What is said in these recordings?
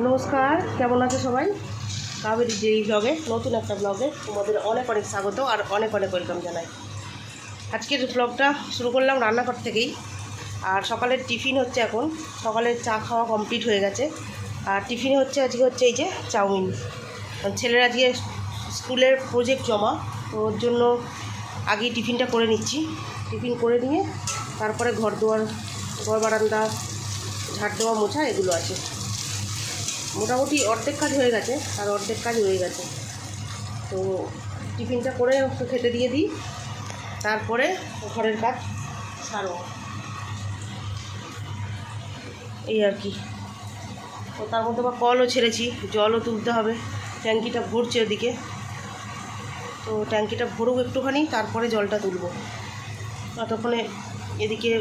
নমস্কার, কেমন আছে সবাই? কাবেরী যেই ব্লগে, নতুন একটা ব্লগে তোমাদের অনেক অনেক স্বাগত আর অনেক অনেক ওয়েলকাম জানাই। আজকের ব্লগটা শুরু করলাম রান্নাঘর থেকেই। আর সকালের টিফিন হচ্ছে, এখন সকালের চা খাওয়া কমপ্লিট হয়ে গেছে। আর টিফিনে হচ্ছে আজকে হচ্ছে এই যে চাউমিন। ছেলের আজকে স্কুলের প্রজেক্ট জমা, তো ওর জন্য আগেই টিফিনটা করে নিচ্ছি। টিফিন করে নিয়ে তারপরে ঘর বারান্দা ঝাড় দেওয়া মোছা এগুলো আছে। মোটামুটি অর্ধেক কাজ হয়ে গেছে আর অর্ধেক কাজ হয়ে গেছে। তো টিফিনটা করে ওকে খেতে দিয়ে দিই, তারপরে ঘরের কাজ সারো, এই আর কি। তো তার মধ্যে আবার কলও ছেড়েছি, জলও তুলতে হবে। ট্যাঙ্কিটা ভরছে ওদিকে, তো ট্যাঙ্কিটা ভরুক একটুখানি, তারপরে জলটা তুলবো। ততক্ষণে এদিকে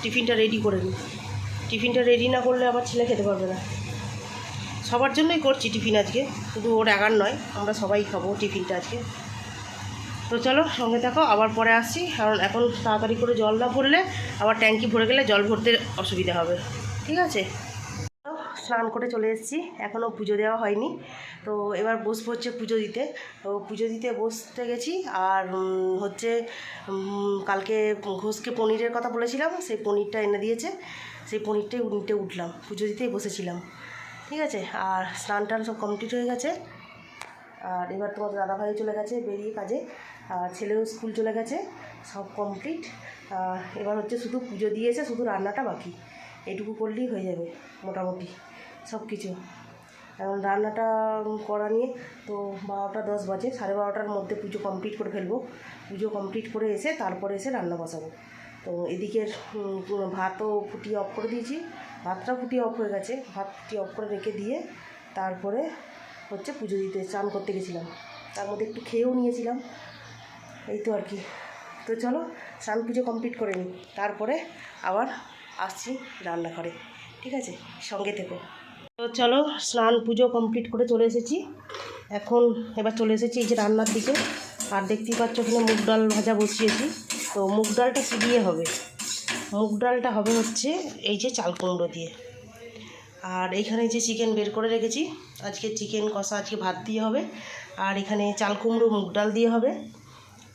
টিফিনটা রেডি করে নিই। টিফিনটা রেডি না করলে আবার ছেলে খেতে পারবে না। সবার জন্যই করছি টিফিন আজকে, শুধু ওর একার নয়, আমরা সবাই খাবো টিফিনটা আজকে। তো চলো সঙ্গে থাকো, আবার পরে আসছি, কারণ এখন তাড়াতাড়ি করে জল না ভরলে আবার ট্যাঙ্কি ভরে গেলে জল ভরতে অসুবিধা হবে। ঠিক আছে, স্নান করে চলে এসেছি, এখনও পুজো দেওয়া হয়নি। তো এবার বসবো হচ্ছে পুজো দিতে। তো পুজো দিতে বসতে গেছি। আর হচ্ছে কালকে ঘোষকে পনিরের কথা বলেছিলাম, সেই পনিরটা এনে দিয়েছে, সেই পনিরটাই নিতে উঠলাম, পুজো দিতেই বসেছিলাম। ঠিক আছে, আর স্নান টান সব কমপ্লিট হয়ে গেছে। আর এবার তোমার দাদাভাই চলে গেছে বেরিয়ে কাজে, আর ছেলেও স্কুল চলে গেছে, সব কমপ্লিট। এবার হচ্ছে শুধু পুজো দিয়েছে, শুধু রান্নাটা বাকি, এইটুকু করলেই হয়ে যাবে মোটামুটি সব কিছু। এখন রান্নাটা করা নিয়ে তো 12টা 10 বাজে, 12:30টার মধ্যে পুজো কমপ্লিট করে ফেলবো। পুজো কমপ্লিট করে এসে তারপরে এসে রান্না বসাবো। তো এদিকের ভাতও ফুটিয়ে অফ করে দিয়েছি, ভাতটা ফুটিয়ে অফ হয়ে গেছে, ভাত ফুটিয়ে অফ করে রেখে দিয়ে তারপরে হচ্ছে পুজো দিতে স্নান করতে গেছিলাম, তার মধ্যে একটু খেয়েও নিয়েছিলাম, এই তো আর কি। তো চলো স্নান পুজো কমপ্লিট করে নিই, তারপরে আবার আসছি রান্নাঘরে। ঠিক আছে, সঙ্গে থেকো। তো চলো স্নান পুজো কমপ্লিট করে চলে এসেছি, এখন এবার চলে এসেছি এই যে রান্নার দিকে। আর দেখতেই পাচ্ছ ওখানে মুগ ডাল ভাজা বসিয়েছি। তো মুগ ডালটা কী দিয়ে হবে? মুগ ডালটা হবে হচ্ছে এই যে চাল কুমড়ো দিয়ে। আর এইখানে যে চিকেন বের করে রেখেছি, আজকে চিকেন কষা, আজকে ভাত দিয়ে হবে। আর এখানে চাল কুমড়ো মুগ ডাল দিয়ে হবে।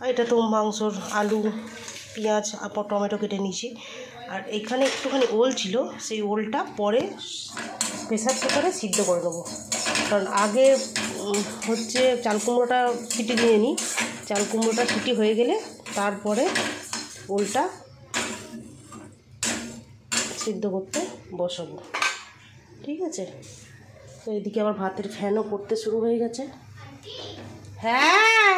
আর এটা তো মাংসর আলু পেঁয়াজ টমেটো কেটে নিয়েছি। আর এখানে একটুখানি ওল ছিল, সেই ওলটা পরে প্রেসার কুকারে সিদ্ধ করে নেবো, কারণ আগে হচ্ছে চাল কুমড়োটা সিটি দিয়ে নিই। চাল কুমড়োটা সিটি হয়ে গেলে তারপরে ওলটা সিদ্ধ করতে বসাবো। ঠিক আছে, তো এদিকে আবার ভাতের ফ্যানও পড়তে শুরু হয়ে গেছে। হ্যাঁ,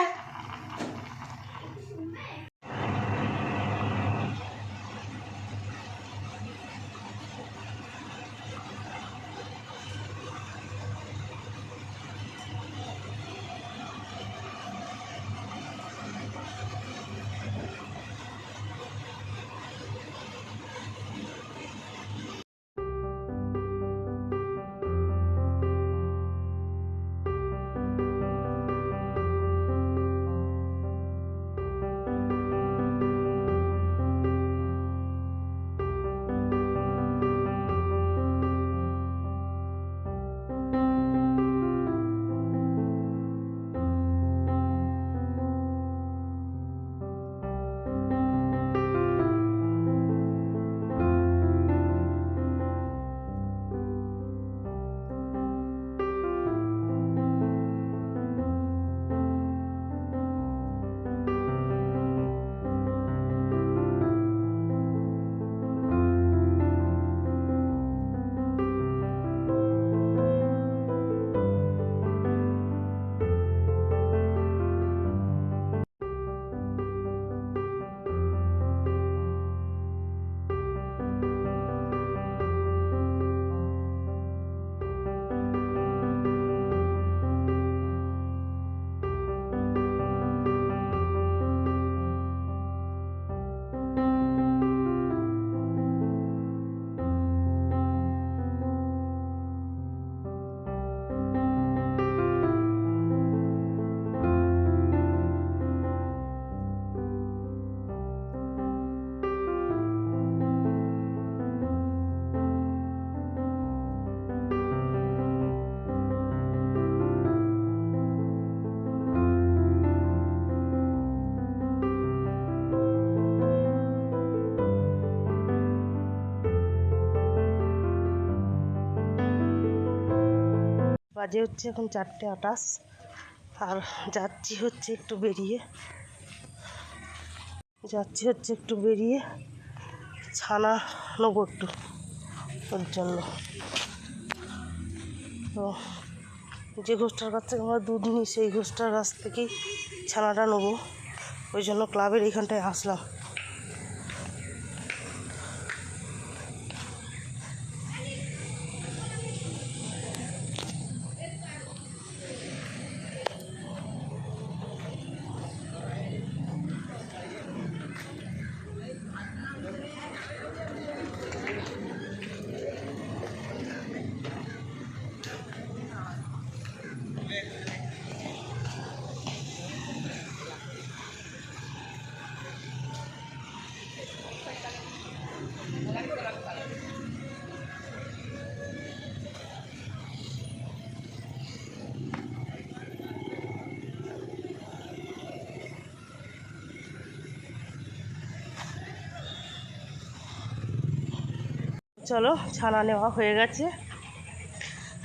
বাজে হচ্ছে এখন 4:28, আর যাচ্ছি হচ্ছে একটু বেরিয়ে ছানা নেবো একটু ওর জন্য। তো যে গোষ্ঠটার কাছ থেকে আমরা দুধ নিই সেই গোষ্ঠটার কাছ থেকেই ছানাটা নেবো, ওই জন্য ক্লাবের এইখানটায় আসলাম। চলো, ছানা নেওয়া হয়ে গেছে,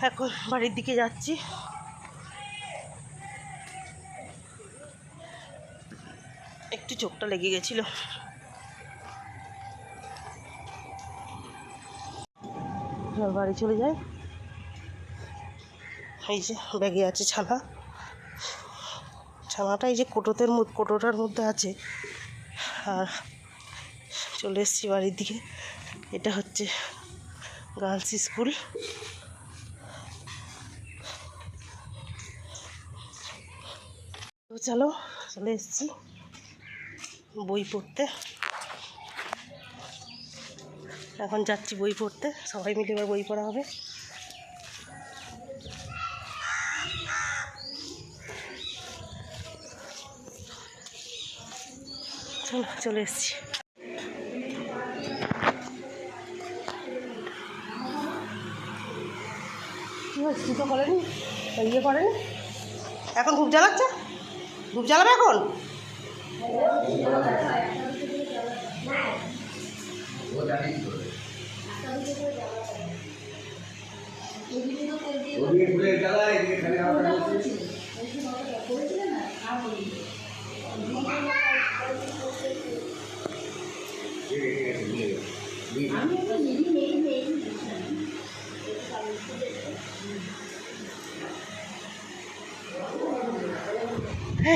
এখন বাড়ির দিকে যাচ্ছি। একটু চোখটা লেগে গেছিল। বাড়ি চলে যাই। এই যে ব্যাগে আছে ছানাটা এই যে কোটোটার মধ্যে আছে। আর চলে এসেছি বাড়ির দিকে। এটা হচ্ছে গার্লস স্কুল। তো চলে এসেছি বই পড়তে। এখন যাচ্ছি বই পড়তে, সবাই মিলে এবার বই পড়া হবে। চলে এসেছি। কী হয়েছে? জুতো করেনি, ইয়ে করেনি, এখন খুব জ্বালাচ্ছে। খুব জ্বালাবে এখন।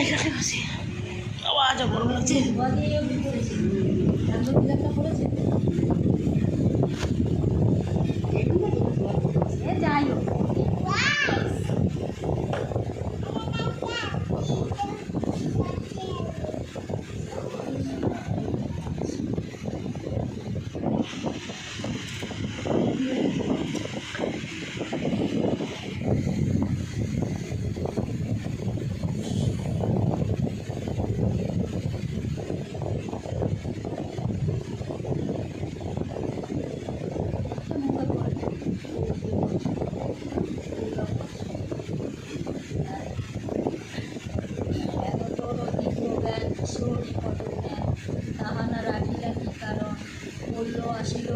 এখানে বসি, আওয়াজ মনে হচ্ছে। যাই হোক, তাহানা রাখিলা কি কারণ বলল আসিল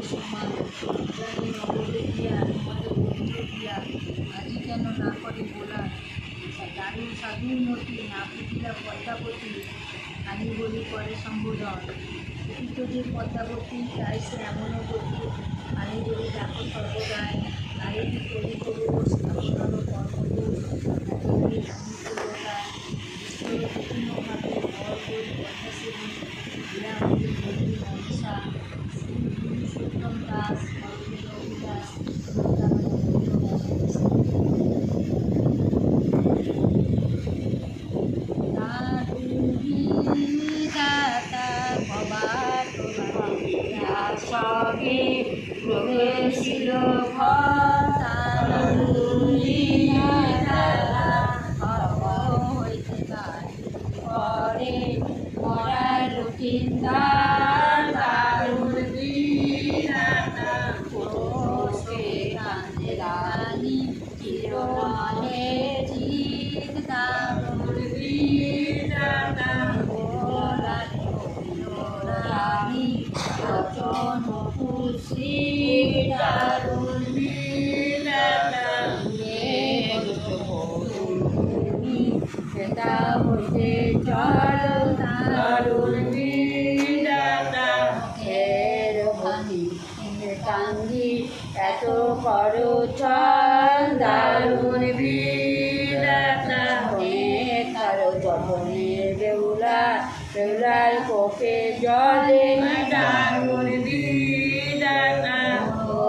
সমান আজি কেন না করে বলা দারু সাধুর মতি না পুতিলা পদ্মাবতী আমি বলি করে সম্বোধন প্রকৃত যে পদ্মাবতী তাই সে এমনও গতি আমি বলি ডাকো সর্বদায় নারী করি করো স্থাপন বিভিন্নভাবে পুরুষোত্তম দাস দাস সবে প্রবেশিল পরে মরার রানী চিরনে জিত রানী শ্রী দারুণ বিধাতা সেটা হতে চলো দারুণ বিধাতা এর ভানি কান্দি এত করো চল দারুণ বিধাতা কারো জবনে বেউলা বেউলার কোপে জলে দারুণ বিধাতা ও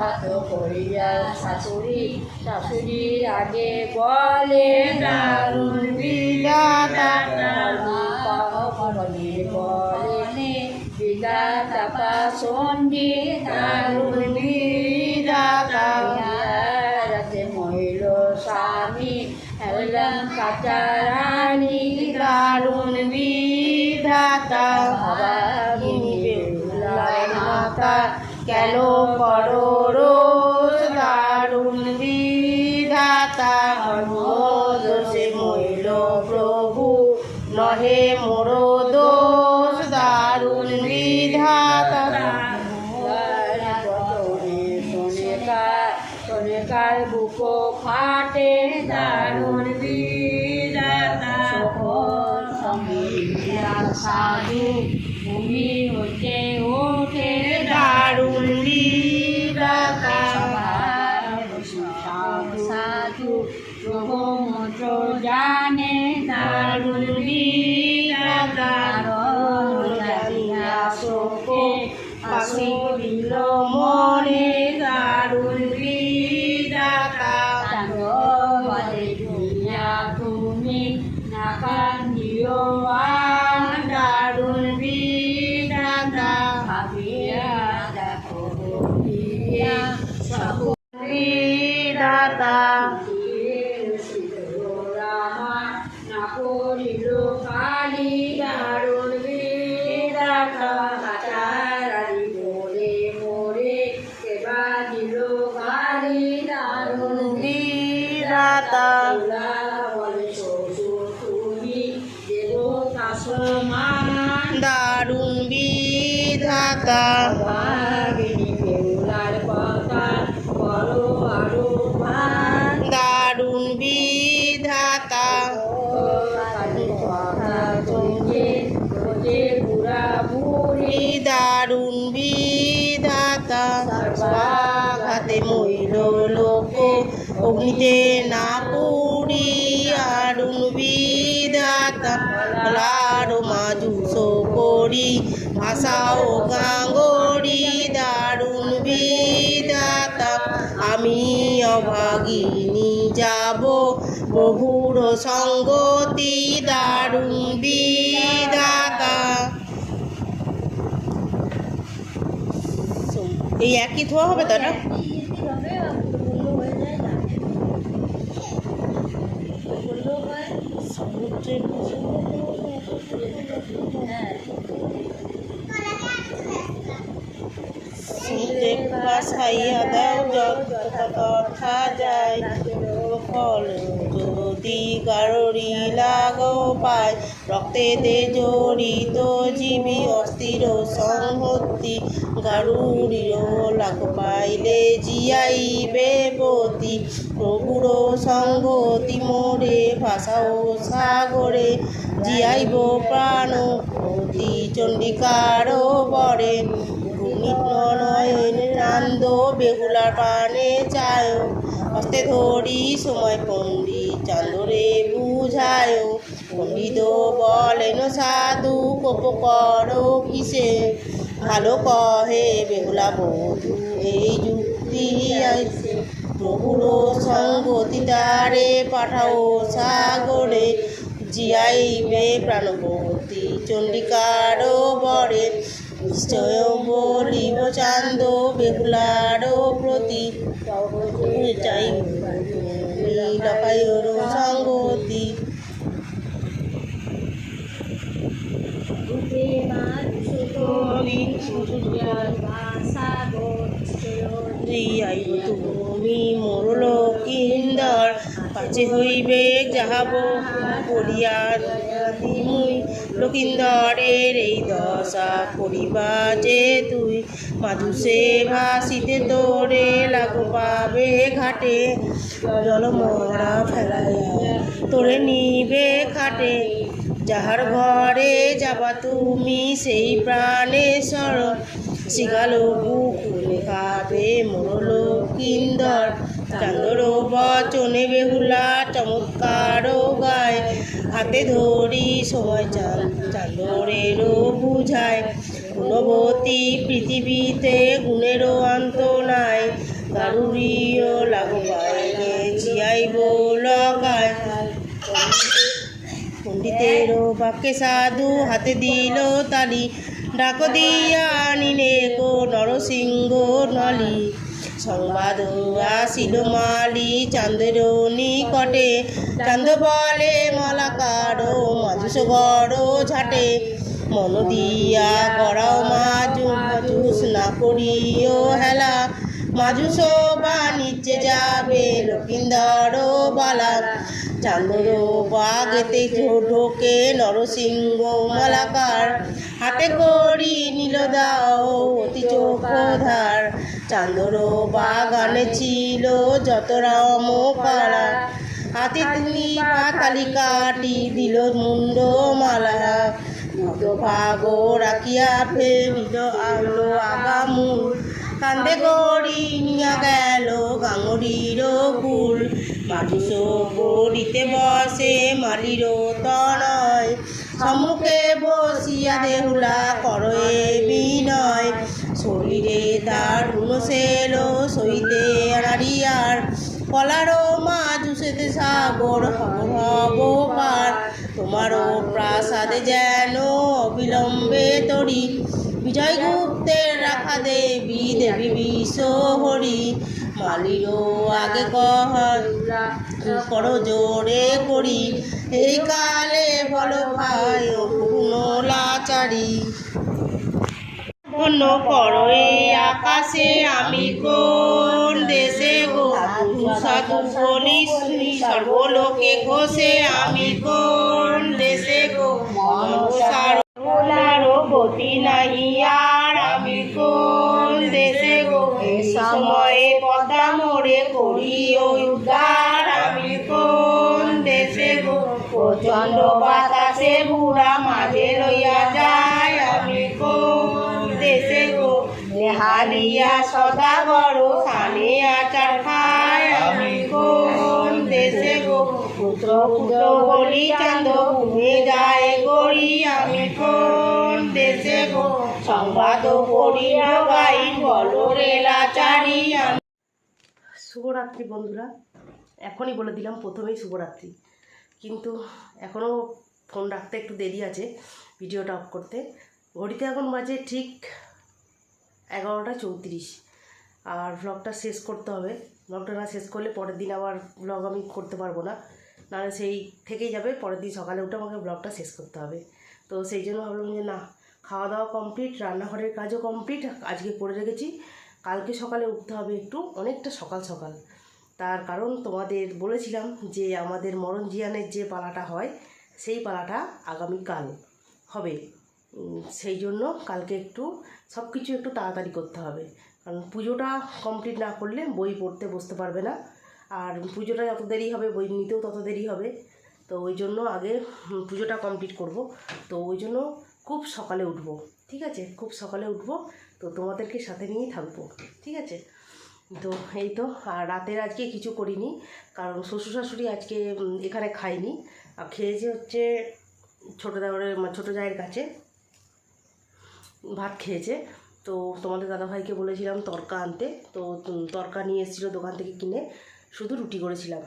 হাত করিয়া শাশুড়ি শাশুড়ির আগে বলে দারুণ বিধাতা বলে বলে বিধাতা পাশন্ডি দারুণ বিধাতা রাতে মহিল স্বামী এলাম কাটারানি দারুণ বিধাতা ভাবিনি বেউলার মাতা কেন করো রোজ দারুণ বিধাতা দোষে মহিল প্রভু নহে মোর দোষ দারুণ বিধাতা সোনেকার বুকো ফাটে দারুণ বিধাতা সাধু ভূমি হতে ওঠে দারুণ বিধাতা সাধু মন্ত্র জানে দারুণ বিধাতা জানিয়া শোকে পাশে দিল মনে দারুণ বিধাতা বলে দুনিয়া তুমি না কান্দিও দারুণ বিধাতা ভাবিয়া দেখো বিধাতা না করিল কালী দারুণ বিধাতা হাতারি মোরে মোরে কেবা দিল কালী দারুণ বিধাতা বলে শ্বশুর তুমি দেবতা সমান দারুণ বিধাতা ভাগিনী বেউলার কথা করো আরো দারুণ বিধাতা দারুণ বিধাতা হাতে মইল লোক অগ্নিতে না পুরি দারুণ বিধাতা লাড়ো মাজুস করি ভাষাও গাঙ্গরি দারুণ বিধাতা আমি অভাগিনী যাব বহুর সঙ্গতি দারুণ বিধাতা এই একই ধোয়া হবে তো না ভাসাইয়া দাও যত কথা যায় ফল যদি কারোরই লাগো পায় রক্তেতে জড়িত জীবী অস্থির সংহতি গারুড়ির লাগ পাইলে জিয়াইবে বতী প্রভুর সঙ্গতি মোরে ভাষাও সাগরে জিয়াইব প্রাণ অতি চণ্ডিকার বরে নয়ন নান্দ বেহুলা পানে চায় হস্তে ধরি সময় পণ্ডিত চান্দরে বুঝায় পণ্ডিত বলেন সাধু কোপ করো কিসে ভালো কহে বেহুলা বধূ এই যুক্তি আইছে প্রভুর সঙ্গতি তারে পাঠাও সাগরে জিয়াইবে প্রাণবতী চণ্ডিকার বরে নিশ্চয় বলিব চান্দ বেহুলার প্রতি চাই লকায়র সঙ্গতি তুমি মোরল কিন্দর পাচে হইবে যাহাব পড়িয়া দিমুই লক্ষিন্দরের এই দশা করিবা যে তুই, মাধুসে ভাসিতে তোরে লাগো পাবে ঘাটে, জলমরা ফেলাইয়া তোরে নিবে খাটে। যাহার ঘরে যাবা তুমি সেই প্রাণেশ্বর, শিগালো বুকুলে খাবে মোর লক্ষিন্দর। চান্দর বচনে বেহুলা চমৎকার গায়, হাতে ধরি সময় চান্দরেরও বুঝায়। গুণবতী পৃথিবীতে গুণেরও অন্ত নাই, গারুরীয় লাগো বাইরে জিয়াইব লগায়। পণ্ডিতেরও বাক্যে সাধু হাতে দিল তালি, ডাক দিয়া আনিলে গো নরসিংহ নলি। সংবাদ আসিল মালি চাঁদের নিকটে, চাঁদ বলে মালাকার মাধুস গড় ঝাটে। মন দিয়া গড়াও মাজুস না করিও হেলা, মাজুস বাণিজ্যে যাবে লক্ষিন্দর বালা। চান্দর বাগেতে ঢোকে নরসিংহ মালাকার, হাতে করি নীল দাও অতি চোখধার। চান্দর বাগানে ছিল যত রাম কালা, হাতে তুমি পাতালি কাটি দিল মুন্ড মালা। ভাগ রাখিয়া ফেরিল আলো আগামুল, কান্দে গড়ি নিয়া গেল গাঙ্গরির কুল। মাধুস গড়িতে বসে মালির তনয়, সম্মুখে বসিয়া দেহুলা করয়ে বিনয়। শরীরে দারুণ সেল সইতে নারিয়ার, কলারও মাধুসেতে সাগর হব পার। তোমারও প্রাসাদে যেন অবিলম্বে তরি, বিজয়গুপ্তের রাখা দেবী দেবী বিশ্বহরি। মালিরও আগে কর জোরে করি, এই কালে বলো ভাই লাচারি। অন্য করো এই আকাশে আমি কোন দেশে গো, সাধু বলি শুনি সর্বলোকে ঘোষে আমি কোন দেশে গো। মনসার গতি নাহি আর আমি কোন দেশে গো, এই সময়ে পদ্মা মোড়ে করি উদ্ধার আমি কোন দেশে গো। প্রচণ্ড বাতাসে বুড়া মাঝে লইয়া যায় আমি কোন দেশে গো। নেহারিয়া সদাগর খানে আচার খায় আমি কোন দেশে গো। পুত্র পুত্র বলি চাঁদ ঘুমে যায় গড়ি আমি কোন দেশে গো। সংবাদ করি গাই বলো রেলাচারি। শুভরাত্রি বন্ধুরা, এখনই বলে দিলাম প্রথমেই শুভরাত্রি, কিন্তু এখনও ফোন রাখতে একটু দেরি আছে ভিডিওটা অফ করতে। ঘড়িতে এখন বাজে ঠিক 11:34, আর ভ্লগটা শেষ করতে হবে। ভ্লগটা না শেষ করলে পরের দিন আবার ভ্লগ আমি করতে পারবো না, নাহলে সেই থেকেই যাবে। পরের দিন সকালে উঠে আমাকে ভ্লগটা শেষ করতে হবে। তো সেই জন্য ভাবলাম যে না, খাওয়া দাওয়া কমপ্লিট, রান্নাঘরের কাজও কমপ্লিট আজকে করে রেখেছি। কালকে সকালে উঠতে হবে একটু অনেকটা সকাল সকাল, তার কারণ তোমাদের বলেছিলাম যে আমাদের মরণ জিয়ানের যে পালাটা হয় সেই পালাটা আগামীকাল হবে। সেই জন্য কালকে একটু সব কিছু একটু তাড়াতাড়ি করতে হবে, কারণ পুজোটা কমপ্লিট না করলে বই পড়তে বসতে পারবে না, আর পুজোটা যত দেরি হবে বই নিতেও তত দেরি হবে। তো ওই জন্য আগে পুজোটা কমপ্লিট করব। তো ওই জন্য খুব সকালে উঠব, ঠিক আছে, খুব সকালে উঠব। তো তোমাদেরকে সাথে নিয়েই থাকবো, ঠিক আছে। তো এই তো, আর রাতের আজকে কিছু করিনি, কারণ শ্বশুর শাশুড়ি আজকে এখানে খাইনি, আর খেয়েছে হচ্ছে ছোটো জায়ের কাছে ভাত খেয়েছে। তো তোমাদের দাদাভাইকে বলেছিলাম তরকা আনতে, তো তরকা নিয়ে এসেছিলো দোকান থেকে কিনে, শুধু রুটি করেছিলাম।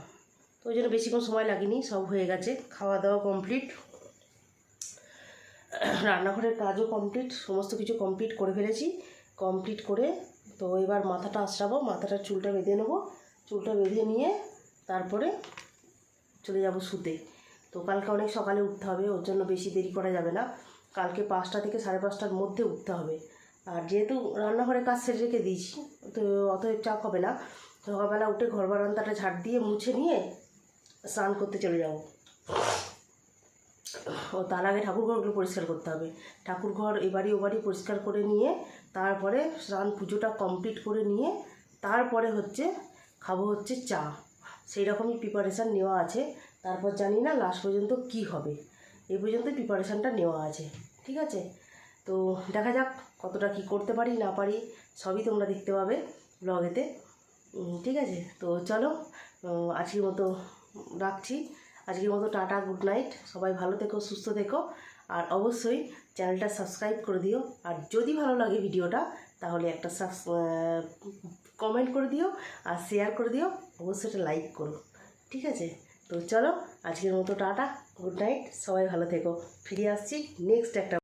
তো ওই জন্য বেশিক্ষণ সময় লাগেনি, সব হয়ে গেছে, খাওয়া দাওয়া কমপ্লিট, রান্নাঘরের কাজও কমপ্লিট, সমস্ত কিছু কমপ্লিট করে ফেলেছি। কমপ্লিট করে তো এবার মাথাটা আঁচড়াবো, মাথাটার চুলটা বেঁধে নেবো, চুলটা বেঁধে নিয়ে তারপরে চলে যাব শুতে। তো কালকে অনেক সকালে উঠতে হবে, ওর জন্য বেশি দেরি করা যাবে না, কালকে 5টা থেকে 5:30টার মধ্যে উঠতে হবে। আর যেহেতু রান্নাঘরের কাজ সেরে রেখে দিয়েছি, তো অতএব চাপ হবে না। সকালবেলা উঠে ঘর বারান্দাটা ঝাড় দিয়ে মুছে নিয়ে স্নান করতে চলে যাব। ও তার আগে ঠাকুরঘরগুলো পরিষ্কার করতে হবে। ঠাকুরঘর এবারই ওবারই পরিষ্কার করে নিয়ে তারপরে স্নান পুজোটা কমপ্লিট করে নিয়ে তারপরে হচ্ছে খাবো হচ্ছে চা। সেই রকমই প্রিপারেশান নেওয়া আছে। তারপর জানি না লাস্ট পর্যন্ত কি হবে, এই পর্যন্ত প্রিপারেশানটা নেওয়া আছে। ঠিক আছে, তো দেখা যাক কতটা কি করতে পারি না পারি, সবই তোমরা দেখতে পাবে ব্লগেতে। ঠিক আছে, তো চলো আজকের মতো রাখছি। আজকের মতো টাটা, গুড নাইট। সবাই ভালো থেকো, সুস্থ থেকো, আর অবশ্যই চ্যানেলটা সাবস্ক্রাইব করে দিও। আর যদি ভালো লাগে ভিডিওটা তাহলে একটা কমেন্ট করে দিও আর শেয়ার করে দিও, অবশ্যই একটা লাইক করো। ঠিক আছে, তো চলো আজকের মতো টাটা, গুড নাইট, সবাই ভালো থেকো। ফিরে আসছি নেক্সট একটা